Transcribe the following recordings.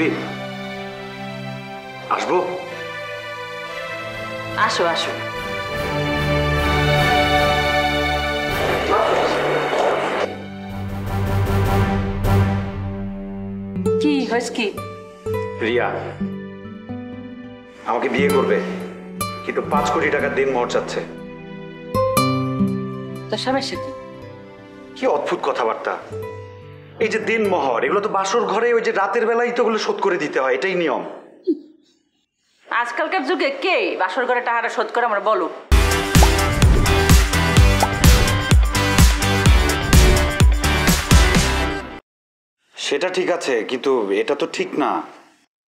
ছবি আসবো? আসো আসো। কি হয়েছে কি? রিয়া আমাকে বিয়ে করবে, কিন্তু 5 কোটি টাকার দিনমোহর চাচ্ছে। তোর সমস্যা কি? কি অদ্ভুত কথাবার্তা! এই যে দিনমোহর, এগুলো তো বাসর ঘরে ওই যে রাতের বেলায় তো ওগুলো শোধ করে দিতে হয়, এটাই নিয়ম। আজকালকার যুগে কে বাসর ঘরে টাকাটা শোধ করে আমরা বলো? সেটা ঠিক আছে, কিন্তু এটা তো ঠিক না।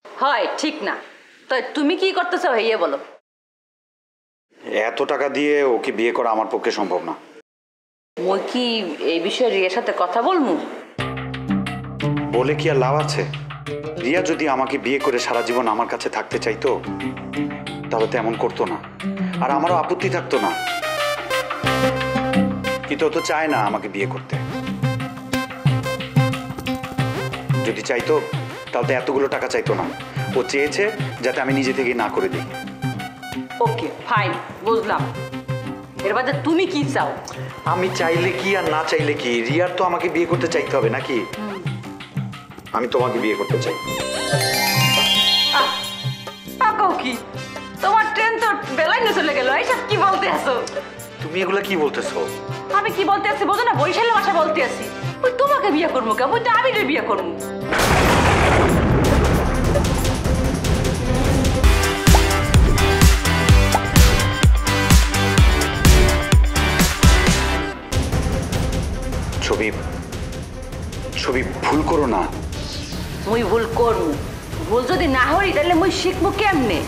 হয় ঠিক না, তো তুমি কি করতেছো ভাইয়া বলো? এত টাকা দিয়ে ওকে বিয়ে করা আমার পক্ষে সম্ভব না। মই কি এই বিষয়ে রিয়ার সাথে কথা বলবো? বলে কি আর লাভ আছে? রিয়া যদি আমাকে বিয়ে করে সারা জীবন আমার কাছে থাকতে চাইতো তাহলে তো এমন করতো না, আর আমারও আপত্তি থাকতো না। কিন্তু ও তো চায় না আমাকে বিয়ে করতে। যদি চাইতো তাহলে তো এতগুলো টাকা চাইতো না। ও চেয়েছে যাতে আমি নিজে থেকেই না করে দিই। ওকে ফাইন, বুঝলাম। এর বাদে তুমি কি চাও? আমি চাইলে কি আর না চাইলে কি, রিয়ার তো আমাকে বিয়ে করতে চাইতে হবে নাকি? আমি তোমাকে বিয়ে করতে চাই। কি তোমার ট্রেন তো বেলায় না চলে গেল, এইসব কি বলতে আসো? তুমি এগুলা কি বলতেছো? আমি কি বলতে আসছি বোঝো না? বরিশালের ভাষা বলতে আসি। ওই তোমাকে বিয়ে করবো কে? ওই তো আমি বিয়ে করবো। ছবি ছবি ভুল করো না। মুই ভুল করবো? ভুল যদি না হই তাহলে মুই শিখবো কেমনে?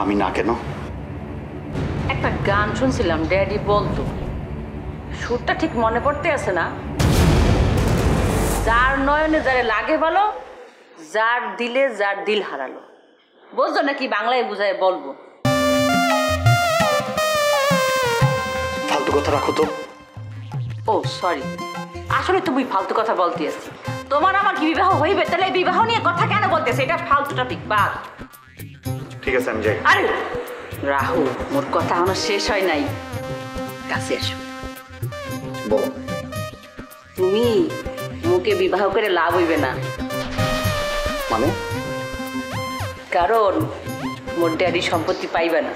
আমি না কেন? একটা গান শুনছিলাম, ড্যাডি বলতো, সুরটা ঠিক মনে পড়তে আছে না? যার নয়নে যারে লাগে ভালো, যার দিলে যার দিল হারালো। বুঝছো নাকি? বাংলায় বুঝায় বলবো। ফালতু কথা রাখো তো। ও সরি, আসলে তুমি ফালতু কথা বলতে আসছি। তোমার আমার কি বিবাহ হইবে? তাহলে এই বিবাহ নিয়ে কথা কেন বলতেছে? এটা ফালতু টপিক, বাদ। ঠিক আছে আমি যাই। আরে রাহুল, মোর কথা এখনো শেষ হয় নাই, কাছে আসো। বলো। তুমি মুকে বিবাহ করে লাভ হইবে না। মানে? কারণ মোর ড্যাডি সম্পত্তি পাইবে না।